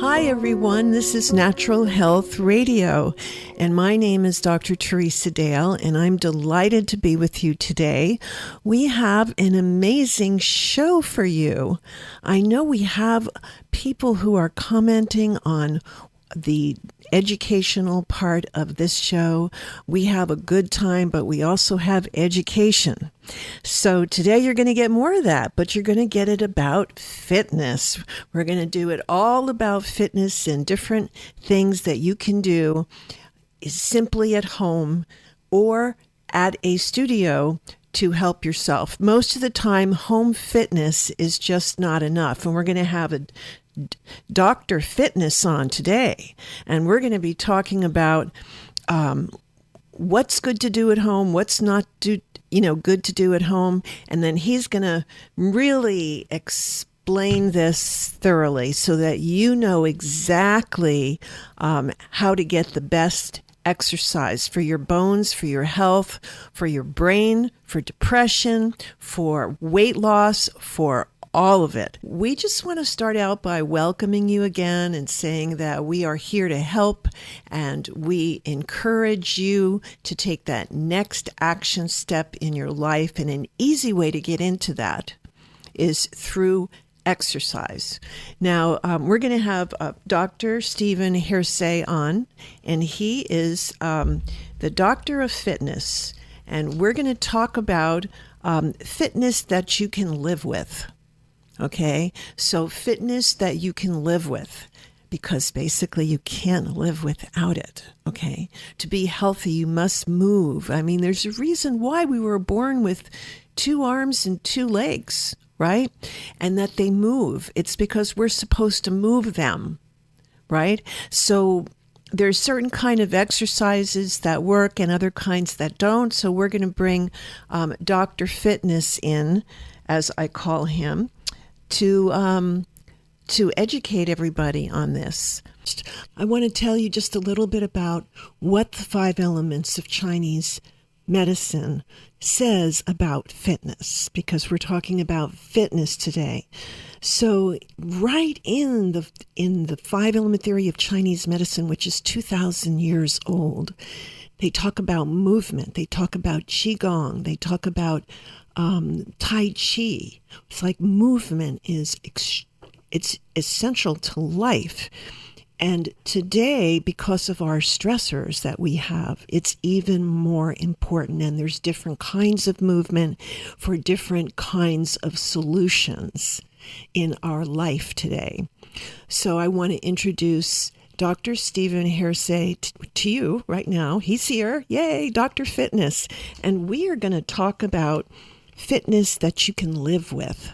Hi, everyone. This is Natural Health Radio, and my name is Dr. Theresa Dale, and I'm delighted to be with you today. We have an amazing show for you. I know we have people who are commenting on the educational part of this show. We have a good time, but we also have education. So today you're going to get more of that, but you're going to get it about fitness. We're going to do it all about fitness and different things that you can do simply at home or at a studio to help yourself. Most of the time, home fitness is just not enough. And we're going to have a Dr. Fitness on today, and we're going to be talking about what's good to do at home, what's not good to do at home, and then he's going to really explain this thoroughly so that you know exactly how to get the best exercise for your bones, for your health, for your brain, for depression, for weight loss, for all of it. We just want to start out by welcoming you again and saying that we are here to help, and we encourage you to take that next action step in your life. And an easy way to get into that is through exercise. Now, we're going to have Dr. Stephen Hersey on, and he is the doctor of fitness. And we're going to talk about fitness that you can live with. Okay, so fitness that you can live with, because basically you can't live without it. Okay, to be healthy, you must move. I mean, there's a reason why we were born with 2 arms and 2 legs, right? And that they move. It's because we're supposed to move them, right? So there's certain kind of exercises that work and other kinds that don't. So we're going to bring Dr. Fitness in, as I call him, to educate everybody on this. I want to tell you just a little bit about what the 5 elements of Chinese medicine says about fitness, because we're talking about fitness today. So right in the 5 element theory of Chinese medicine, which is 2,000 years old, they talk about movement, they talk about qigong, they talk about Tai Chi. It's like movement is it's essential to life. And today, because of our stressors that we have, it's even more important. And there's different kinds of movement for different kinds of solutions in our life today. So I want to introduce Dr. Stephen Hersey to you right now. He's here. Yay, Dr. Fitness. And we are going to talk about fitness that you can live with.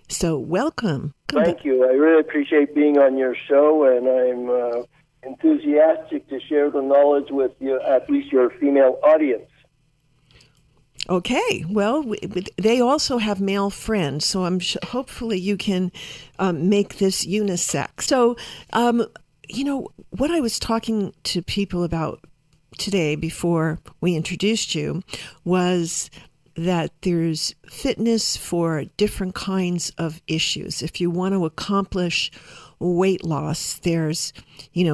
So welcome. Thank you. I really appreciate being on your show, and I'm enthusiastic to share the knowledge with you, at least your female audience. Okay. Well, they also have male friends, so hopefully you can make this unisex. So, what I was talking to people about today before we introduced you was that there's fitness for different kinds of issues. If you want to accomplish weight loss, there's,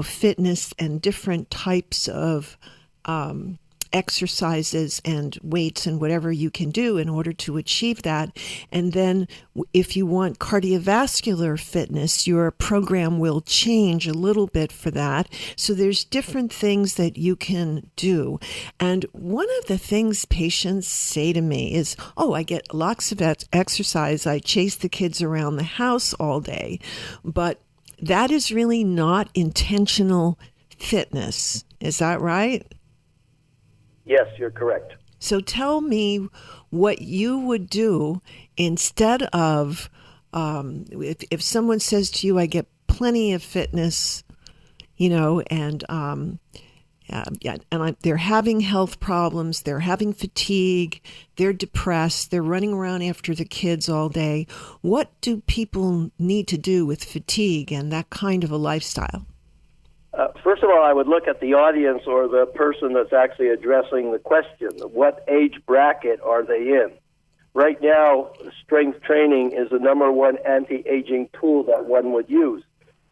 fitness and different types of exercises and weights and whatever you can do in order to achieve that. And then if you want cardiovascular fitness, your program will change a little bit for that. So there's different things that you can do. And one of the things patients say to me is, I get lots of exercise. I chase the kids around the house all day. But that is really not intentional fitness. Is that right? Yes, you're correct. So tell me what you would do instead of, if someone says to you, I get plenty of fitness, and they're having health problems, they're having fatigue, they're depressed, they're running around after the kids all day. What do people need to do with fatigue and that kind of a lifestyle? First of all, I would look at the audience or the person that's actually addressing the question. What age bracket are they in? Right now, strength training is the number one anti-aging tool that one would use.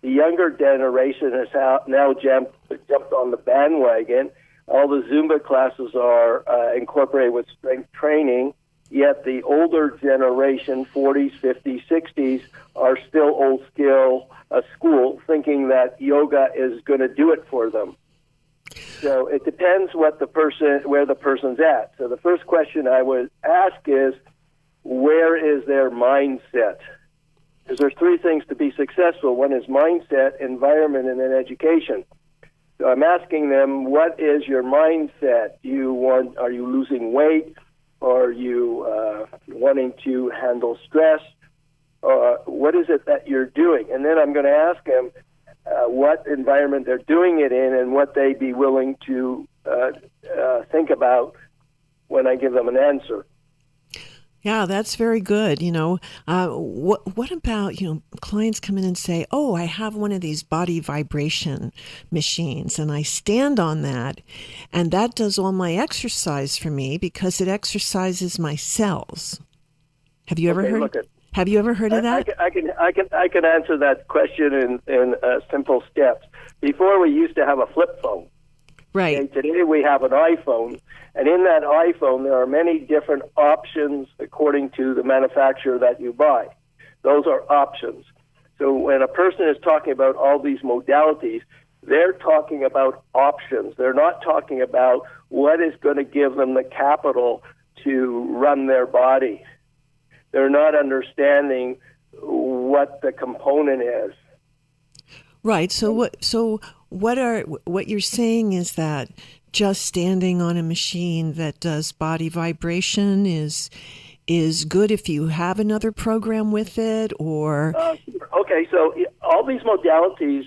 The younger generation has now jumped on the bandwagon. All the Zumba classes are incorporated with strength training, yet the older generation, 40s, 50s, 60s, are still old school, thinking that yoga is going to do it for them. So it depends where the person's at. So the first question I would ask is, where is their mindset? Because there's three things to be successful. One is mindset, environment, and then education. So I'm asking them, what is your mindset? Are you losing weight? Are you wanting to handle stress? What is it that you're doing? And then I'm going to ask them what environment they're doing it in and what they'd be willing to think about when I give them an answer. Yeah, that's very good. What about, clients come in and say, oh, I have one of these body vibration machines and I stand on that and that does all my exercise for me because it exercises my cells. Have you ever heard of that? I can answer that question in simple steps. Before we used to have a flip phone. Right. Okay, today we have an iPhone, and in that iPhone there are many different options according to the manufacturer that you buy. Those are options. So when a person is talking about all these modalities, they're talking about options. They're not talking about what is going to give them the capital to run their body. They're not understanding what the component is. Right. So what you're saying is that just standing on a machine that does body vibration is good if you have another program with it, or okay. So all these modalities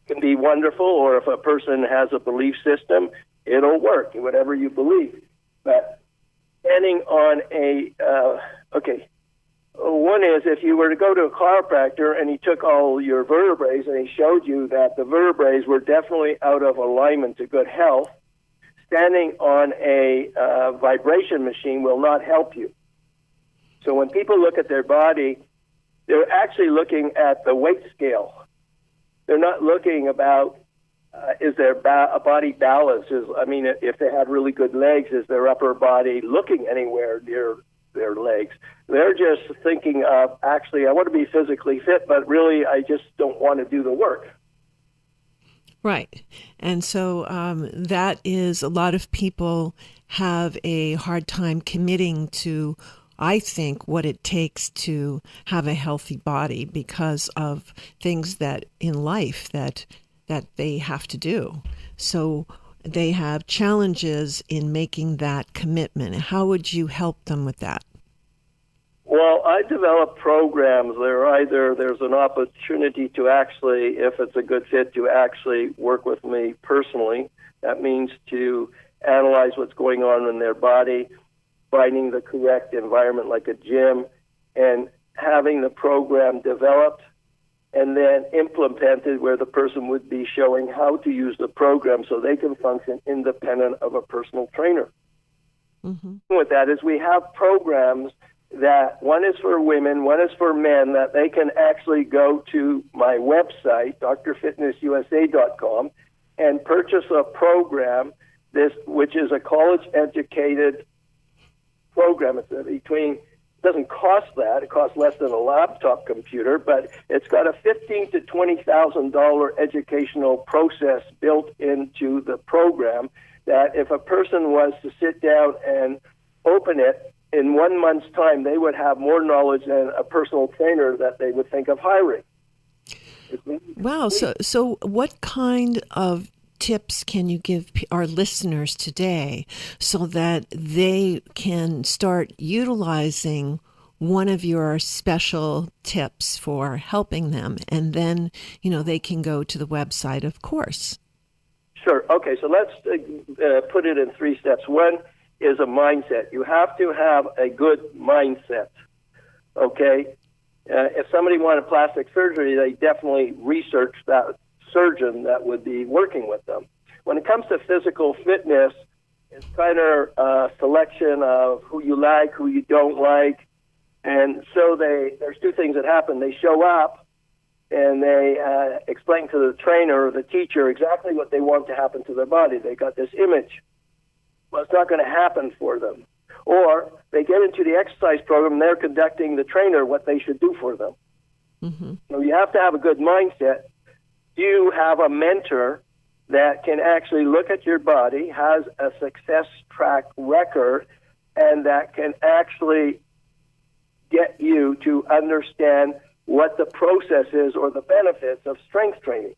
can be wonderful, or if a person has a belief system, it'll work, whatever you believe. But standing on one is if you were to go to a chiropractor and he took all your vertebrae and he showed you that the vertebrae were definitely out of alignment to good health, standing on a vibration machine will not help you. So when people look at their body, they're actually looking at the weight scale. They're not looking about is their body balance? If they have really good legs, is their upper body looking anywhere near their legs? They're just thinking of, actually, I want to be physically fit, but really I just don't want to do the work. Right. And so that is, a lot of people have a hard time committing to, I think, what it takes to have a healthy body because of things that in life that they have to do. So they have challenges in making that commitment. How would you help them with that? Well, I develop programs. There's an opportunity to actually, if it's a good fit, to actually work with me personally. That means to analyze what's going on in their body, finding the correct environment like a gym, and having the program developed and then implemented where the person would be showing how to use the program so they can function independent of a personal trainer. Mm-hmm. With that is we have programs that one is for women, one is for men, that they can actually go to my website, drfitnessusa.com, and purchase a program, which is a college-educated program. It doesn't cost that. It costs less than a laptop computer, but it's got a $15,000 to $20,000 educational process built into the program that if a person was to sit down and open it, in 1 month's time, they would have more knowledge than a personal trainer that they would think of hiring. Wow. So what kind of tips can you give our listeners today so that they can start utilizing one of your special tips for helping them? And then, they can go to the website, of course. Sure. Okay. So let's put it in 3 steps. One is a mindset. You have to have a good mindset, okay? If somebody wanted plastic surgery, they definitely research that surgeon that would be working with them. When it comes to physical fitness, it's kind of a selection of who you like, who you don't like, and so there's 2 things that happen. They show up, and they explain to the trainer or the teacher exactly what they want to happen to their body. They got this image. Well, it's not going to happen for them. Or they get into the exercise program, and they're conducting the trainer what they should do for them. Mm-hmm. So you have to have a good mindset. You have a mentor that can actually look at your body, has a success track record, and that can actually get you to understand what the process is or the benefits of strength training.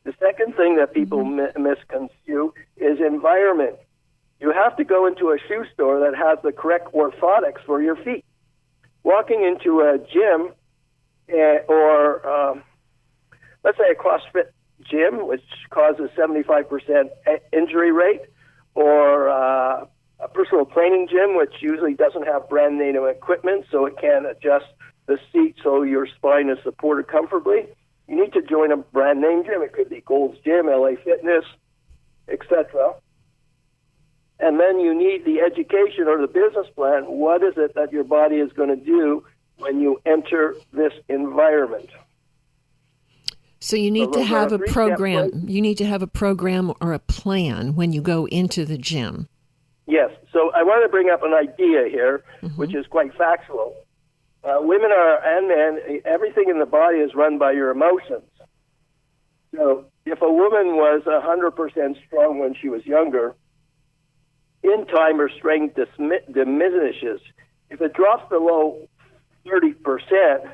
The second thing that people misconstrue is environment. You have to go into a shoe store that has the correct orthotics for your feet. Walking into a gym or let's say a CrossFit gym, which causes 75% injury rate, or a personal training gym, which usually doesn't have brand name equipment, so it can adjust the seat so your spine is supported comfortably. You need to join a brand name gym. It could be Gold's Gym, LA Fitness, etc. And then you need the education or the business plan. What is it that your body is going to do when you enter this environment? So you need to have a program. You need to have a program or a plan when you go into the gym. Yes. So I want to bring up an idea here, which is quite factual. Women and men, everything in the body is run by your emotions. So if a woman was 100% strong when she was younger, in time her strength diminishes. If it drops below 30%,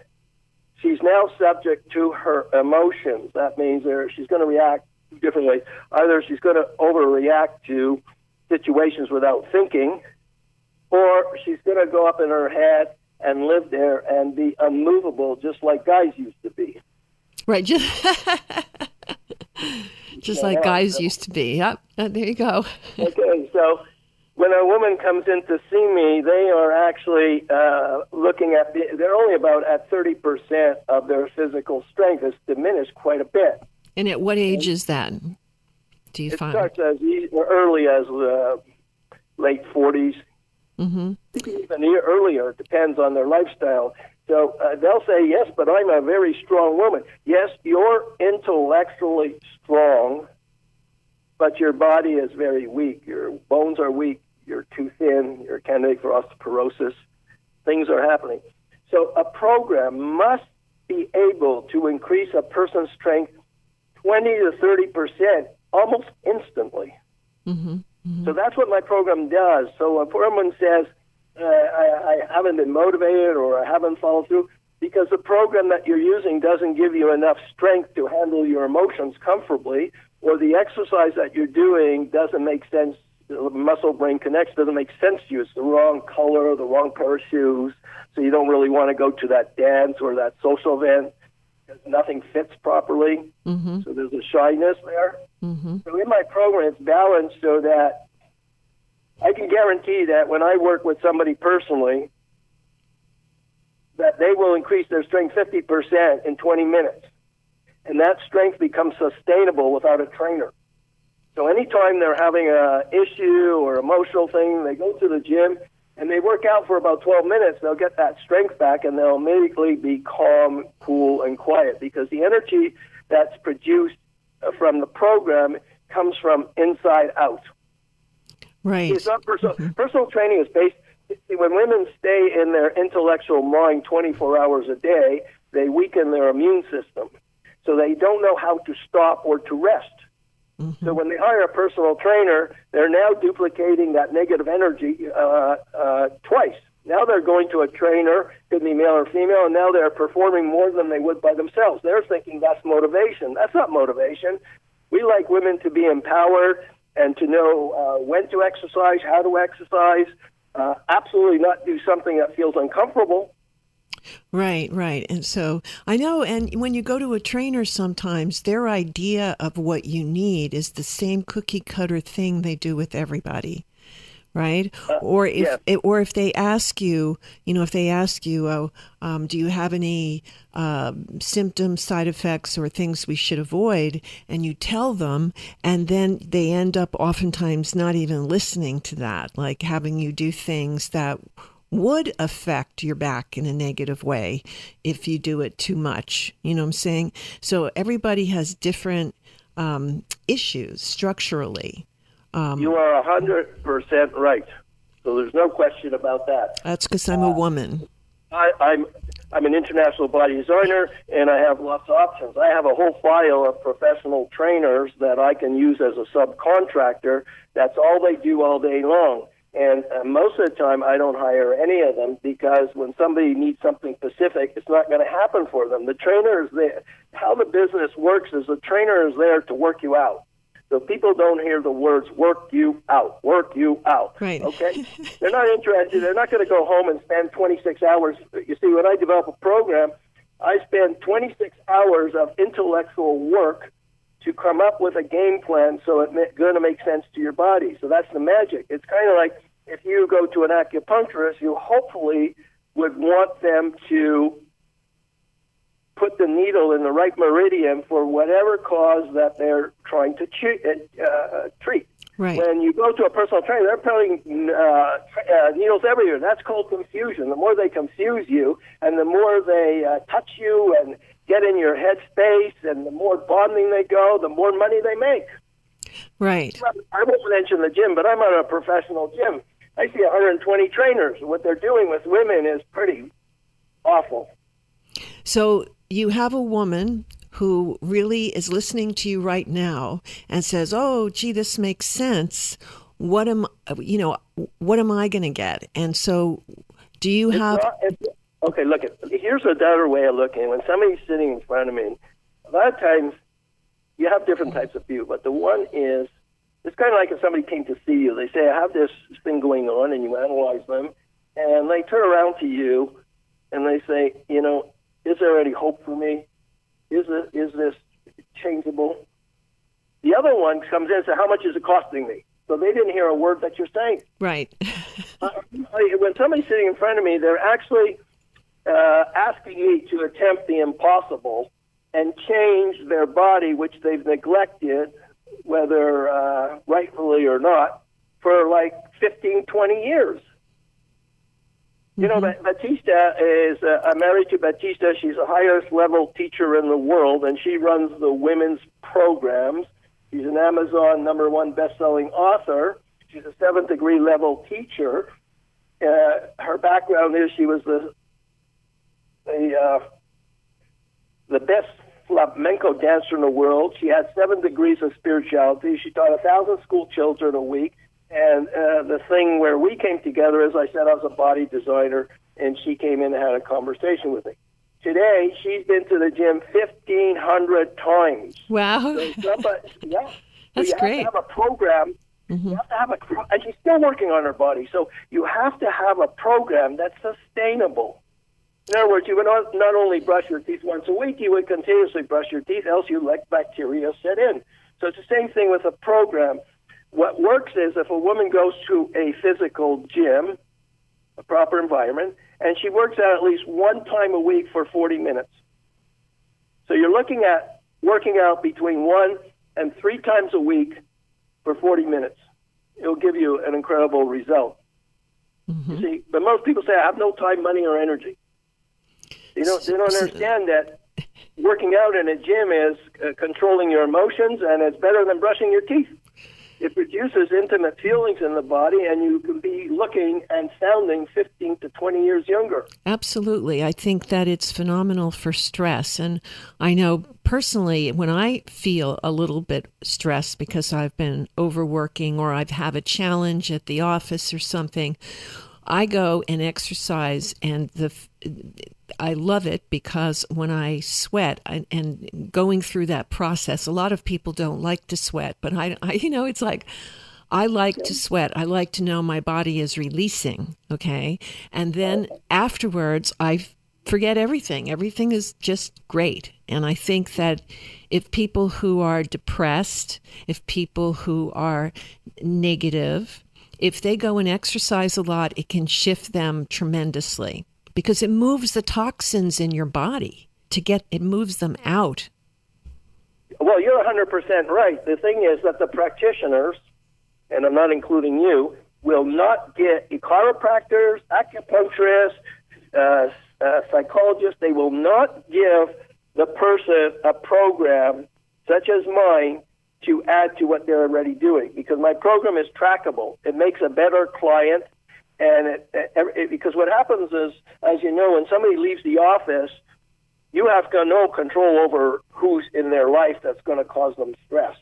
she's now subject to her emotions. That means she's going to react differently. Either she's going to overreact to situations without thinking, or she's going to go up in her head and live there and be unmovable, just like guys used to be. Right. Just like guys used to be. Yep. There you go. Okay. So when a woman comes in to see me, they are actually looking at, they're only about at 30% of their physical strength. It's diminished quite a bit. And at what age is that, do you find? It starts as early as late 40s. Mm-hmm. Even earlier. It depends on their lifestyle. So they'll say, yes, but I'm a very strong woman. Yes, you're intellectually strong, but your body is very weak. Your bones are weak. You're too thin. You're a candidate for osteoporosis. Things are happening. So a program must be able to increase a person's strength 20 to 30% almost instantly. Mm-hmm. Mm-hmm. So that's what my program does. So if a woman says, I haven't been motivated or I haven't followed through, because the program that you're using doesn't give you enough strength to handle your emotions comfortably, or the exercise that you're doing doesn't make sense, the muscle-brain connection doesn't make sense to you. It's the wrong color, the wrong pair of shoes, so you don't really want to go to that dance or that social event because nothing fits properly. Mm-hmm. So there's a shyness there. Mm-hmm. So in my program, it's balanced so that I can guarantee that when I work with somebody personally, that they will increase their strength 50% in 20 minutes. And that strength becomes sustainable without a trainer. So anytime they're having an issue or emotional thing, they go to the gym and they work out for about 12 minutes, they'll get that strength back and they'll immediately be calm, cool, and quiet because the energy that's produced from the program comes from inside out. Right. It's not personal training is based. When women stay in their intellectual mind 24 hours a day, they weaken their immune system. So they don't know how to stop or to rest. Mm-hmm. So when they hire a personal trainer, they're now duplicating that negative energy twice. Now they're going to a trainer, could be male or female, and now they're performing more than they would by themselves. They're thinking that's motivation. That's not motivation. We like women to be empowered and to know when to exercise, how to exercise, absolutely not do something that feels uncomfortable. Right, right. And so I know, and when you go to a trainer sometimes, their idea of what you need is the same cookie cutter thing they do with everybody. Right? Or if they ask you, do you have any symptoms, side effects, or things we should avoid? And you tell them, and then they end up oftentimes not even listening to that, like having you do things that would affect your back in a negative way if you do it too much. You know what I'm saying? So everybody has different issues structurally. You are 100% right. So there's no question about that. That's because I'm a woman. I'm an international body designer, and I have lots of options. I have a whole file of professional trainers that I can use as a subcontractor. That's all they do all day long. And most of the time, I don't hire any of them because when somebody needs something specific, it's not going to happen for them. The trainer is there. How the business works is the trainer is there to work you out. So people don't hear the words work you out. Right. Okay? They're not interested. They're not going to go home and spend 26 hours. You see, when I develop a program, I spend 26 hours of intellectual work to come up with a game plan so it's going to make sense to your body. So that's the magic. It's kind of like if you go to an acupuncturist, you hopefully would want them to put the needle in the right meridian for whatever cause that they're trying to treat. Right. When you go to a personal trainer, they're putting needles everywhere. That's called confusion. The more they confuse you and the more they touch you and get in your head space and the more bonding they go, the more money they make. Right. I won't mention the gym, but I'm at a professional gym. I see 120 trainers. What they're doing with women is pretty awful. So you have a woman who really is listening to you right now and says, "Oh, gee, this makes sense. What am I going to get?" And so, do you have? Okay, look. Here's a better way of looking. When somebody's sitting in front of me, a lot of times you have different types of view, but the one is it's kind of like if somebody came to see you. They say, "I have this thing going on," and you analyze them, and they turn around to you and they say, "Is there any hope for me? Is this changeable?" The other one comes in and says, "How much is it costing me?" So they didn't hear a word that you're saying. Right. When somebody's sitting in front of me, they're actually asking me to attempt the impossible and change their body, which they've neglected, whether rightfully or not, for like 15, 20 years. You know, Batista is, I'm married to Batista. She's the highest level teacher in the world, and she runs the women's programs. She's an Amazon #1 best-selling author. She's a 7th degree level teacher. Her background is she was the best flamenco dancer in the world. She had 7 degrees of spirituality. She taught 1,000 school children a week. And the thing where we came together, as I said, I was a body designer, and she came in and had a conversation with me. Today, she's been to the gym 1,500 times. Wow. So That's great. You have to have a program. You have to have and she's still working on her body. So you have to have a program that's sustainable. In other words, you would not only brush your teeth once a week, you would continuously brush your teeth, else you let bacteria set in. So it's the same thing with a program. What works is if a woman goes to a physical gym, a proper environment, and she works out at least one time a week for 40 minutes. So you're looking at working out between 1 and 3 times a week for 40 minutes. It'll give you an incredible result. You see, but most people say, "I have no time, money, or energy." They don't understand that working out in a gym is controlling your emotions, and it's better than brushing your teeth. It produces intimate feelings in the body, and you can be looking and sounding 15 to 20 years younger. Absolutely. I think that it's phenomenal for stress. And I know personally, when I feel a little bit stressed because I've been overworking or I've had a challenge at the office or something, I go and exercise, and I love it because when I sweat and going through that process, a lot of people don't like to sweat, but I it's like I like to sweat. I like to know my body is releasing, okay? And then afterwards, I forget everything. Everything is just great. And I think that if people who are depressed, if people who are negative, if they go and exercise a lot, it can shift them tremendously because it moves the toxins in your body it moves them out. Well, you're 100% right. The thing is that the practitioners, and I'm not including you, will not get chiropractors, acupuncturists, psychologists. They will not give the person a program such as mine to add to what they're already doing, because my program is trackable. It makes a better client, and because what happens is, as you know, when somebody leaves the office, you have no control over who's in their life that's going to cause them stress.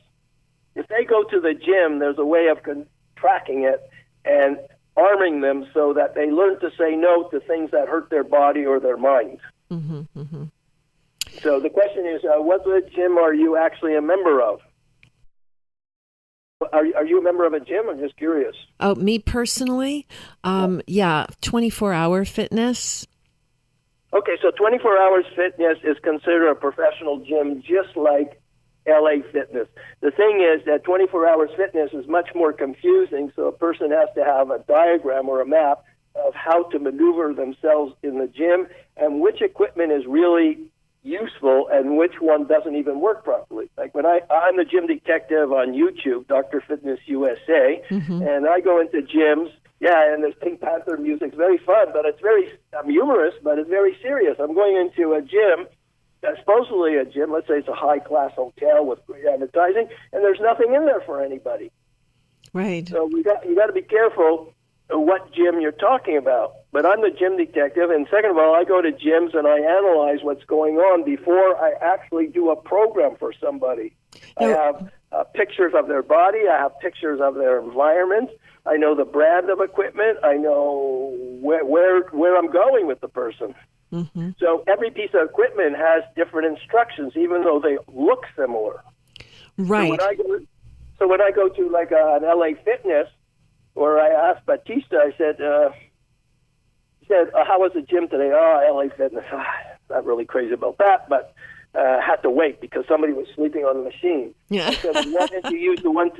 If they go to the gym, there's a way of tracking it and arming them so that they learn to say no to things that hurt their body or their mind. Mm-hmm, mm-hmm. So the question is, what gym are you actually a member of? Are you a member of a gym? I'm just curious. Oh, me personally? 24-hour fitness. Okay, so 24 Hours Fitness is considered a professional gym just like LA Fitness. The thing is that 24 Hours Fitness is much more confusing, so a person has to have a diagram or a map of how to maneuver themselves in the gym and which equipment is really useful and which one doesn't even work properly. Like when I'm the gym detective on YouTube, Dr. Fitness USA, and I go into gyms, and there's Pink Panther music. It's very fun, but I'm humorous, but it's very serious. I'm going into a gym, supposedly a gym, let's say it's a high-class hotel with great advertising, and there's nothing in there for anybody. Right. So you got to be careful what gym you're talking about. But I'm the gym detective, and second of all, I go to gyms and I analyze what's going on before I actually do a program for somebody. I have pictures of their body. I have pictures of their environment. I know the brand of equipment. I know where I'm going with the person. Mm-hmm. So every piece of equipment has different instructions, even though they look similar. Right. So when I go to like an LA Fitness, or I asked Batista, I said, how was the gym today? Oh, LA Fitness. Not really crazy about that, but had to wait because somebody was sleeping on the machine. Yeah. I said, why didn't you use the one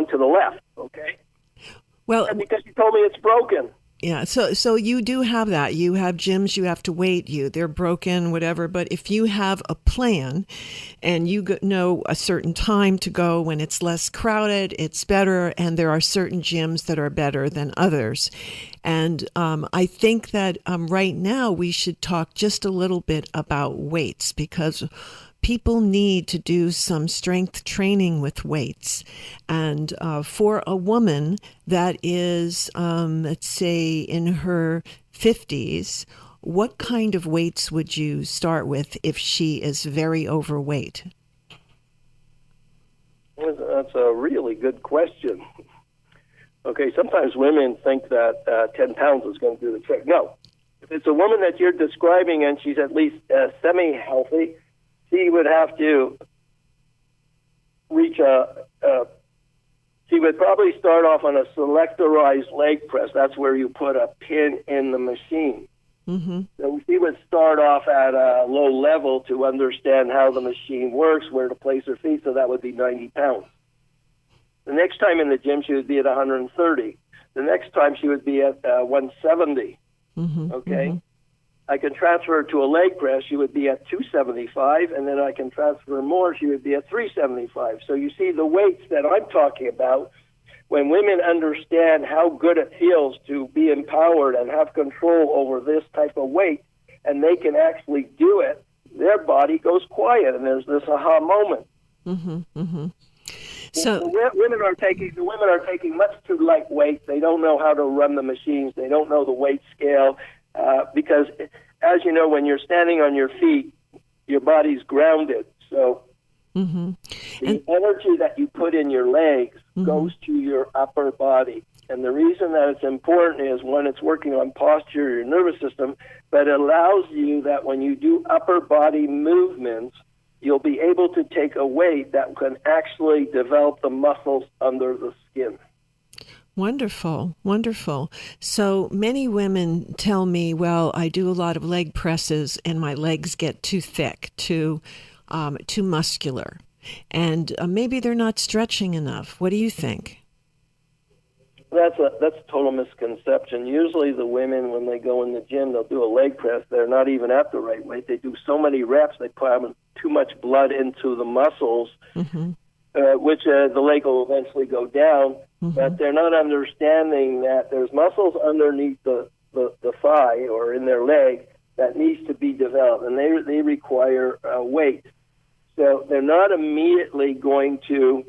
to the left? Okay. Well, and because you told me it's broken. Yeah, so you do have that. You have gyms, you have to wait, they're broken, whatever. But if you have a plan and you know a certain time to go when it's less crowded, it's better. And there are certain gyms that are better than others. And I think that right now we should talk just a little bit about weights, because people need to do some strength training with weights. And for a woman that is, let's say, in her 50s, what kind of weights would you start with if she is very overweight? That's a really good question. Okay, sometimes women think that 10 pounds is going to do the trick. No. If it's a woman that you're describing and she's at least semi-healthy, she would have to reach she would probably start off on a selectorized leg press. That's where you put a pin in the machine. Mm-hmm. So she would start off at a low level to understand how the machine works, where to place her feet, so that would be 90 pounds. The next time in the gym, she would be at 130. The next time, she would be at 170. Mm-hmm. Okay? Mm-hmm. I can transfer her to a leg press, she would be at 275, and then I can transfer more, she would be at 375. So you see the weights that I'm talking about, when women understand how good it feels to be empowered and have control over this type of weight, and they can actually do it, their body goes quiet, and there's this aha moment. Mm-hmm, mm-hmm. So the women are taking much too light weight. They don't know how to run the machines. They don't know the weight scale. Because, as you know, when you're standing on your feet, your body's grounded. So the energy that you put in your legs goes to your upper body. And the reason that it's important is, one, it's working on posture, your nervous system, but it allows you that when you do upper body movements, you'll be able to take a weight that can actually develop the muscles under the skin. Wonderful, wonderful. So many women tell me, well, I do a lot of leg presses and my legs get too thick, too muscular, and maybe they're not stretching enough. What do you think? That's a total misconception. Usually the women, when they go in the gym, they'll do a leg press. They're not even at the right weight. They do so many reps, they put too much blood into the muscles. Mm-hmm. which the leg will eventually go down. But they're not understanding that there's muscles underneath the thigh or in their leg that needs to be developed, and they require weight. So they're not immediately going to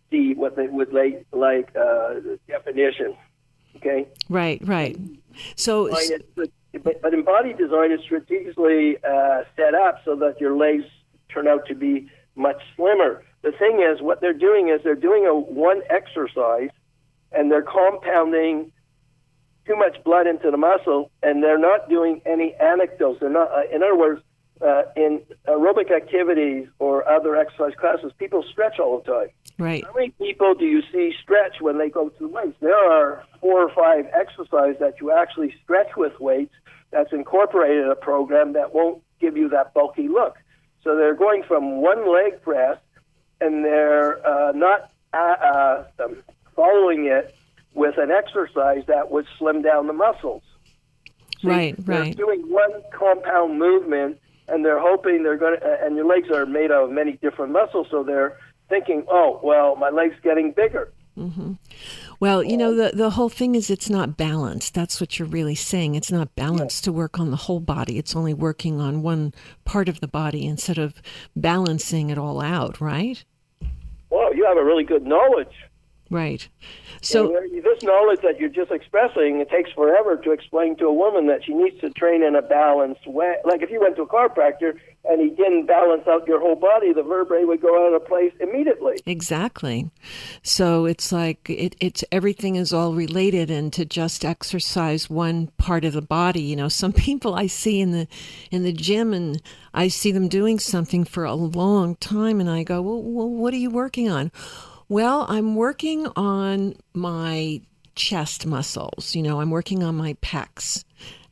see what they would like definition. Okay. Right. So, but in body design, it's strategically set up so that your legs turn out to be much slimmer. The thing is, what they're doing is they're doing one exercise, and they're compounding too much blood into the muscle, and they're not doing any anecdotes. They're not. In other words, in aerobic activities or other exercise classes, people stretch all the time. Right. How many people do you see stretch when they go to weights? There are 4 or 5 exercises that you actually stretch with weights that's incorporated in a program that won't give you that bulky look. So they're going from one leg press, and they're not following it with an exercise that would slim down the muscles. So they're doing one compound movement, and they're hoping they're going to, and your legs are made out of many different muscles, so they're thinking, oh, well, my leg's getting bigger. Mm-hmm. Well, the whole thing is it's not balanced. That's what you're really saying. It's not balanced to work on the whole body. It's only working on one part of the body instead of balancing it all out, right? Well, you have a really good knowledge. Right. So this knowledge that you're just expressing, it takes forever to explain to a woman that she needs to train in a balanced way. Like if you went to a chiropractor and he didn't balance out your whole body, the vertebrae would go out of place immediately. Exactly. So it's like it's everything is all related, and to just exercise one part of the body. Some people I see in the gym, and I see them doing something for a long time, and I go, well, what are you working on? Well, I'm working on my chest muscles, I'm working on my pecs.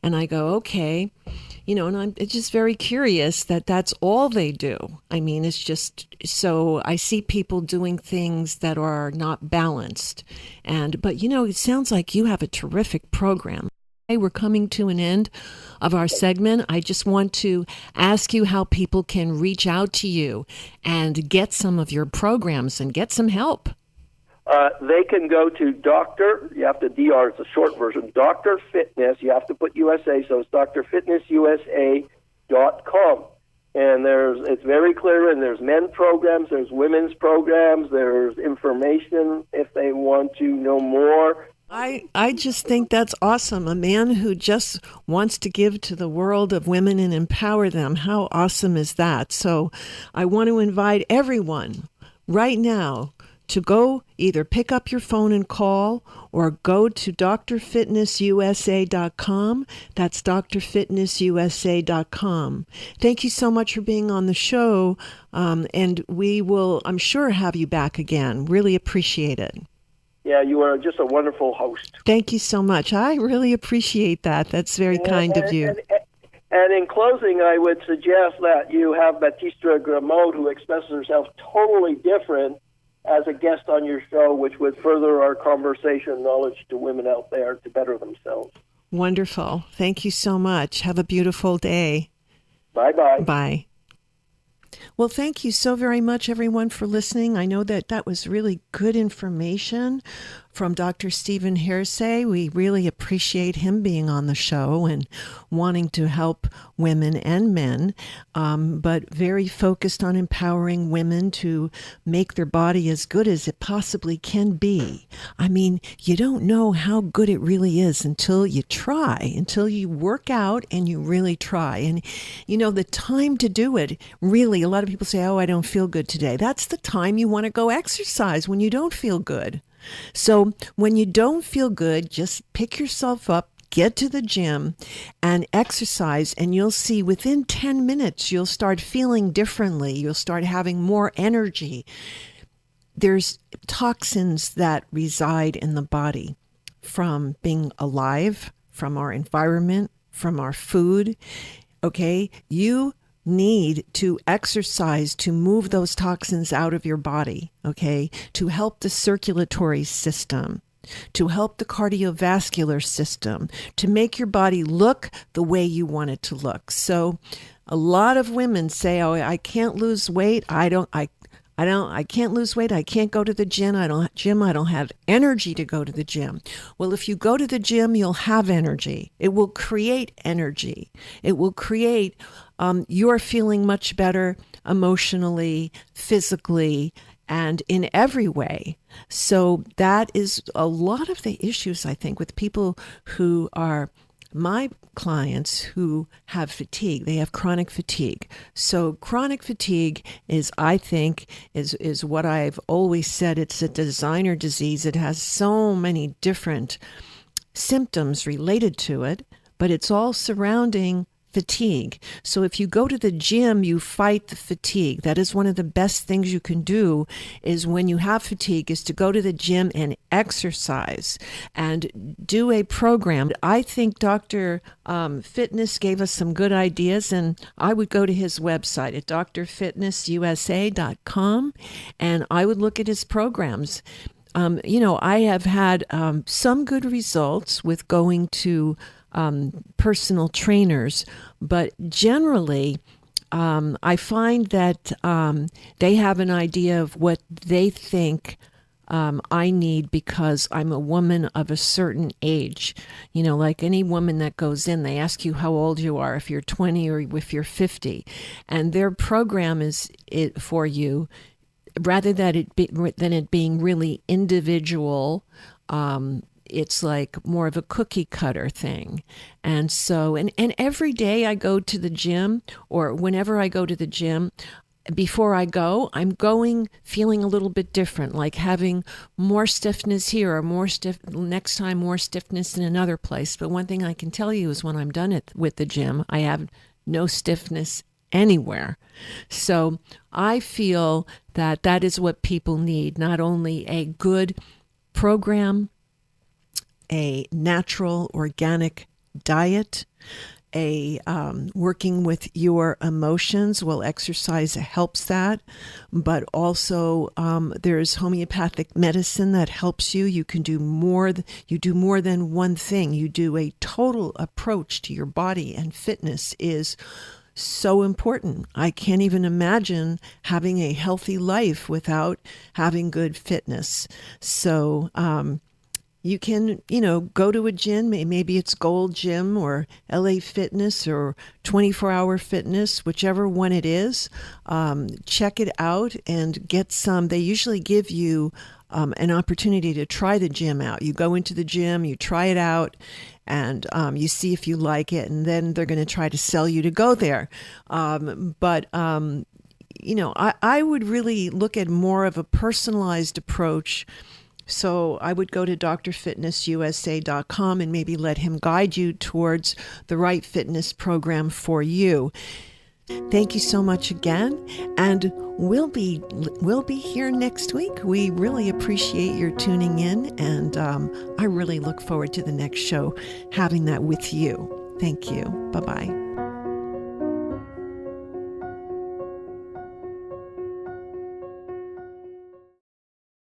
And I go, okay, and I'm just very curious that that's all they do. I mean, it's just, so I see people doing things that are not balanced. But it sounds like you have a terrific program. We're coming to an end of our segment. I just want to ask you how people can reach out to you and get some of your programs and get some help. They can go to Dr. You have to DR, it's a short version, Dr. Fitness. You have to put USA, so it's drfitnessusa.com. And it's very clear, and there's men's programs, there's women's programs, there's information if they want to know more. I just think that's awesome. A man who just wants to give to the world of women and empower them. How awesome is that? So I want to invite everyone right now to go either pick up your phone and call or go to drfitnessusa.com. That's drfitnessusa.com. Thank you so much for being on the show. And we will, I'm sure, have you back again. Really appreciate it. Yeah, you are just a wonderful host. Thank you so much. I really appreciate that. That's very kind of you. And in closing, I would suggest that you have Baptiste Grimaud, who expresses herself totally different, as a guest on your show, which would further our conversation knowledge to women out there to better themselves. Wonderful. Thank you so much. Have a beautiful day. Bye-bye. Bye. Well, thank you so very much, everyone, for listening. I know that was really good information from Dr. Stephen Hersey. We really appreciate him being on the show and wanting to help women and men, but very focused on empowering women to make their body as good as it possibly can be. I mean, you don't know how good it really is until you try, until you work out and you really try. And, the time to do it, really, a lot of people say, oh, I don't feel good today. That's the time you want to go exercise, when you don't feel good. So when you don't feel good, just pick yourself up, get to the gym and exercise, and you'll see within 10 minutes, you'll start feeling differently. You'll start having more energy. There's toxins that reside in the body from being alive, from our environment, from our food. Okay, you need to exercise to move those toxins out of your body, okay, to help the circulatory system, to help the cardiovascular system, to make your body look the way you want it to look. So a lot of women say, oh, I can't lose weight. I I can't lose weight. I can't go to the gym. I don't have energy to go to the gym. Well, if you go to the gym, you'll have energy. It will create energy. It will create, you're feeling much better emotionally, physically, and in every way. So that is a lot of the issues, I think, with people who are my clients who have fatigue. They have chronic fatigue. So chronic fatigue is, I think, is what I've always said. It's a designer disease. It has so many different symptoms related to it, but it's all surrounding fatigue. So if you go to the gym, you fight the fatigue. That is one of the best things you can do, is when you have fatigue, is to go to the gym and exercise and do a program. I think Dr. Fitness gave us some good ideas, and I would go to his website at drfitnessusa.com, and I would look at his programs. I have had some good results with going to personal trainers, but generally, I find that they have an idea of what they think I need, because I'm a woman of a certain age. Like any woman that goes in, they ask you how old you are, if you're 20 or if you're 50, and their program is it for you, rather than it being really individual. It's like more of a cookie cutter thing. And so, and every day I go to the gym, or whenever I go to the gym, before I go, I'm going feeling a little bit different, like having more stiffness here, or next time more stiffness in another place. But one thing I can tell you is when I'm done with the gym, I have no stiffness anywhere. So I feel that that is what people need, not only a good program, a natural organic diet, working with your emotions. Well, exercise helps that, but also there's homeopathic medicine that helps you. You can do more. You do more than one thing. You do a total approach to your body, and fitness is so important. I can't even imagine having a healthy life without having good fitness. So, you can, go to a gym. Maybe it's Gold Gym or LA Fitness or 24-Hour Fitness, whichever one it is. Check it out and get some. They usually give you an opportunity to try the gym out. You go into the gym, you try it out, and you see if you like it, and then they're going to try to sell you to go there. But I would really look at more of a personalized approach. So I would go to drfitnessusa.com and maybe let him guide you towards the right fitness program for you. Thank you so much again, and we'll be here next week. We really appreciate your tuning in, and I really look forward to the next show, having that with you. Thank you. Bye-bye.